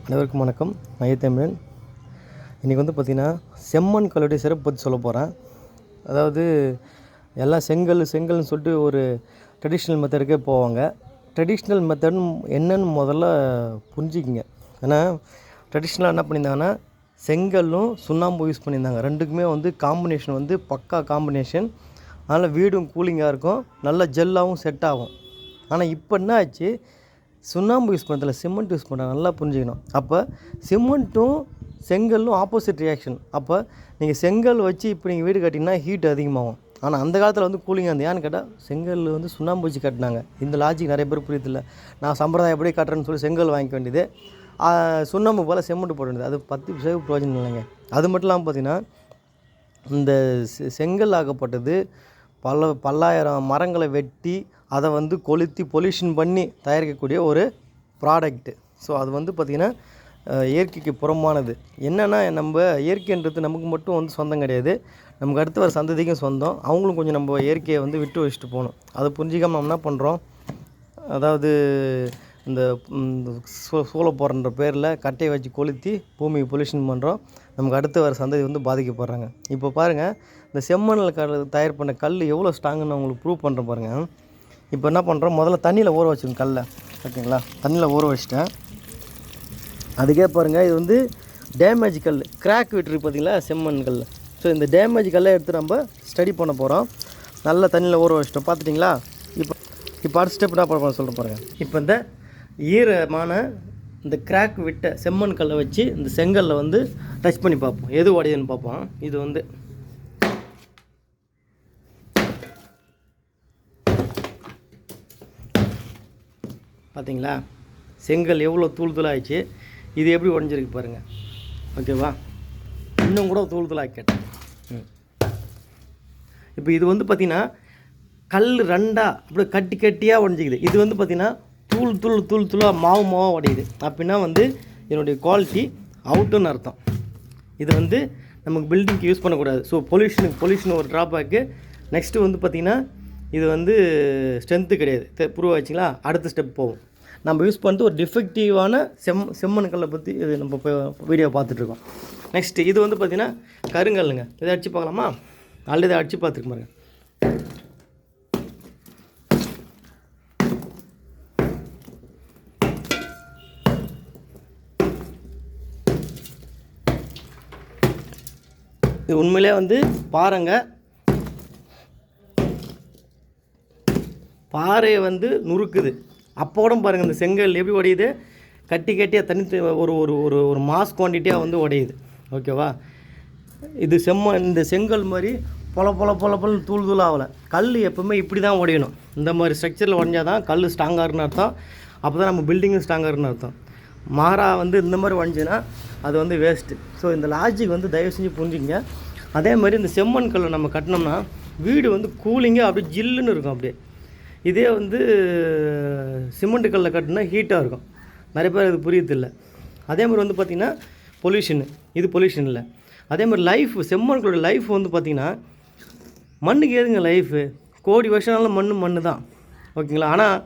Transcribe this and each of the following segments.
அனைவருக்கும் வணக்கம். மையத்தமிழன். இன்றைக்கி பார்த்திங்கன்னா செம்மண் கல்லுடைய சிறப்பு பற்றி சொல்ல போகிறேன். அதாவது எல்லாம் செங்கல்னு சொல்லிட்டு ஒரு ட்ரெடிஷ்னல் மெத்தடுக்கே போவாங்க. ட்ரெடிஷ்னல் மெத்தட் என்னன்னு முதல்ல புரிஞ்சிக்கிங்க. ஏன்னா ட்ரெடிஷ்னலாக என்ன பண்ணியிருந்தாங்கன்னா செங்கல்லும் சுண்ணாம்பு யூஸ் பண்ணியிருந்தாங்க. ரெண்டுக்குமே காம்பினேஷன் பக்கா காம்பினேஷன். அதனால் வீடும் கூலிங்காக இருக்கும், நல்லா ஜெல்லாகவும் செட் ஆகும். ஆனால் இப்போ என்ன ஆச்சு, சுண்ணாம்பு யூஸ் பண்ணுறதில்ல, சிமெண்ட் யூஸ் பண்ணுறாங்க. நல்லா புரிஞ்சுக்கணும். அப்போ சிமெண்ட்டும் செங்கல்லும் ஆப்போசிட் ரியாக்ஷன். அப்போ நீங்கள் செங்கல் வச்சு இப்போ நீங்கள் வீடு கட்டிங்கன்னா ஹீட் அதிகமாகும். ஆனால் அந்த காலத்தில் கூலிங்காக இருந்து ஏன்னு கேட்டால் செங்கல் சுண்ணாம்பு வச்சு கட்டினாங்க. இந்த லாஜிக் நிறைய பேர் புரியுதில்லை. நான் சம்பிரதாயம் எப்படி கட்டுறேன்னு சொல்லி செங்கல் வாங்கிக்க வேண்டியது, சுண்ணாம்பு போல் சிமெண்ட் போட வேண்டியது, அது 10 சேவ் பிரயோஜனம் இல்லைங்க. அது மட்டும் இல்லாமல் பார்த்திங்கன்னா இந்த செங்கல் ஆகப்பட்டது பல்லாயிரம் மரங்களை வெட்டி அதை கொளுத்தி பொல்யூஷன் பண்ணி தயாரிக்கக்கூடிய ஒரு ப்ராடக்ட்டு. ஸோ அது பார்த்திங்கன்னா இயற்கைக்கு புறமானது. என்னென்னா நம்ம இயற்கைன்றது நமக்கு மட்டும் சொந்தம் கிடையாது, நமக்கு அடுத்து வர சந்ததிக்கும் சொந்தம். அவங்களும் கொஞ்சம் நம்ம இயற்கையை விட்டு வச்சுட்டு போகணும். அதை புரிஞ்சிக்காமல் நம்ம என்ன பண்ணுறோம், அதாவது இந்த சூழப்போறன்ற பேரில் கட்டையை வச்சு கொளுத்தி பூமியை பொல்யூஷன் பண்ணுறோம். நமக்கு அடுத்து வர சந்ததி பாதிக்கப்படுறாங்க. இப்போ பாருங்கள், இந்த செம்மண்ணில் தயார் பண்ண கல் எவ்வளோ ஸ்ட்ராங்குன்னு அவங்களுக்கு ப்ரூவ் பண்ணுறேன் பாருங்கள். இப்போ என்ன பண்ணுறோம், முதல்ல தண்ணியில் ஊற வச்சுருங்க கல்லை. ஓகேங்களா, தண்ணியில் ஊற வச்சுட்டேன். அதுக்கே பாருங்கள், இது டேமேஜ் கல், கிராக் விட்டுருக்கு பார்த்தீங்களா செம்மண் கல். ஸோ இந்த டேமேஜ் கல்லை எடுத்து நம்ம ஸ்டடி பண்ண போகிறோம். நல்லா தண்ணியில் ஊற வச்சிட்டோம். பார்த்துட்டிங்களா? இப்போ அடுத்த ஸ்டெப் என்ன பண்ண சொல்கிறேன் பாருங்கள். இப்போ இந்த ஈரமான இந்த கிராக் விட்ட செம்மண் கல்லை வச்சு இந்த செங்கல்ல டச் பண்ணி பார்ப்போம், எது உடையுதுன்னு பார்ப்போம். இது பார்த்தீங்களா, செங்கல் எவ்வளோ தூளாகிடுச்சு. இது எப்படி உடஞ்சிருக்கு பாருங்கள். ஓகேவா, இன்னும் கூட தூளாக கேட்டேன். இப்போ இது பார்த்திங்கன்னா கல் ரெண்டாக அப்படியே கட்டி கட்டியாக உடஞ்சிக்குது. இது பார்த்திங்கன்னா தூளாக மாவாக உடையுது. அப்படின்னா என்னுடைய குவாலிட்டி அவுட்டுன்னு அர்த்தம். இது நமக்கு பில்டிங்க்கு யூஸ் பண்ணக்கூடாது. ஸோ பொல்யூஷன் ஒரு ட்ராபேக்கு. நெக்ஸ்ட்டு பார்த்திங்கன்னா இது ஸ்ட்ரென்த்து கிடையாது. ப்ரூவ் ஆச்சுங்களா? அடுத்த ஸ்டெப் போவோம். நம்ம யூஸ் பண்ணிட்டு ஒரு டிஃபெக்டிவான செம்மண் கல்லை பற்றி இது நம்ம வீடியோ பார்த்துட்ருக்கோம். நெக்ஸ்ட்டு இது பார்த்திங்கன்னா கருங்கல்லுங்க. இதை அடித்து பார்க்கலாமா? ஆல்ரெடி அடித்து பார்த்துருக்கு பாருங்க. இது உண்மையிலே பாருங்க, பாறையை நுறுக்குது. அப்போ கூட பாருங்கள், இந்த செங்கல் எப்படி உடையுது, கட்டி கட்டியாக தனி ஒரு ஒரு ஒரு ஒரு மாஸ் குவான்டிட்டியாக உடையுது. ஓகேவா, இது இந்த செங்கல் மாதிரி பொல தூள் ஆகலை. கல் எப்போவுமே இப்படி தான் உடையணும். இந்த மாதிரி ஸ்ட்ரக்சரில் உடஞ்சால் தான் கல் ஸ்ட்ராங்காருன்னு அர்த்தம். அப்போ தான் நம்ம பில்டிங்கும் ஸ்ட்ராங்காருன்னு அர்த்தம். மாறா இந்த மாதிரி உடஞ்சுன்னா அது வேஸ்ட்டு. ஸோ இந்த லாஜிக் தயவு செஞ்சு புரிஞ்சுங்க. அதே மாதிரி இந்த செம்மண் கல்லை நம்ம கட்டினோம்னா வீடு கூலிங்காக அப்படியே ஜில்லுன்னு இருக்கும். அப்படியே இதே சிமெண்ட் கல்லை கட்டினா ஹீட்டாக இருக்கும். நிறைய பேர் அது புரியதில்லை. அதே மாதிரி பார்த்திங்கன்னா பொல்யூஷனு, இது பொல்யூஷன் இல்லை. அதே மாதிரி லைஃப், செம்மண்களோட லைஃப் பார்த்திங்கன்னா மண்ணுக்கு ஏதுங்க லைஃபு, கோடி வருஷம்னாலும் மண் தான். ஓகேங்களா. ஆனால்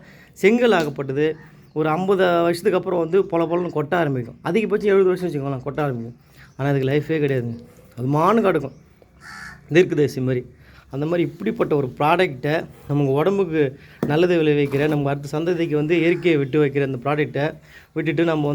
செங்கல் ஆகப்பட்டது ஒரு 50 வருஷத்துக்கு அப்புறம் பொலன்னு கொட்ட ஆரம்பிக்கும். அதிகபட்சம் 70 வருஷம் வச்சுக்கோங்களேன், கொட்ட ஆரம்பிக்கும். ஆனால் அதுக்கு லைஃபே கிடையாதுங்க. அது மானு கிடக்கும், தீர்க்கதரிசி மாதிரி. அந்த மாதிரி இப்படிப்பட்ட ஒரு ப்ராடக்டை நமக்கு உடம்புக்கு நல்லது விளைவிக்கிற, நம்ம அடுத்த சந்ததிக்கு இயற்கையை விட்டு வைக்கிற அந்த ப்ராடக்டை விட்டுட்டு நம்ம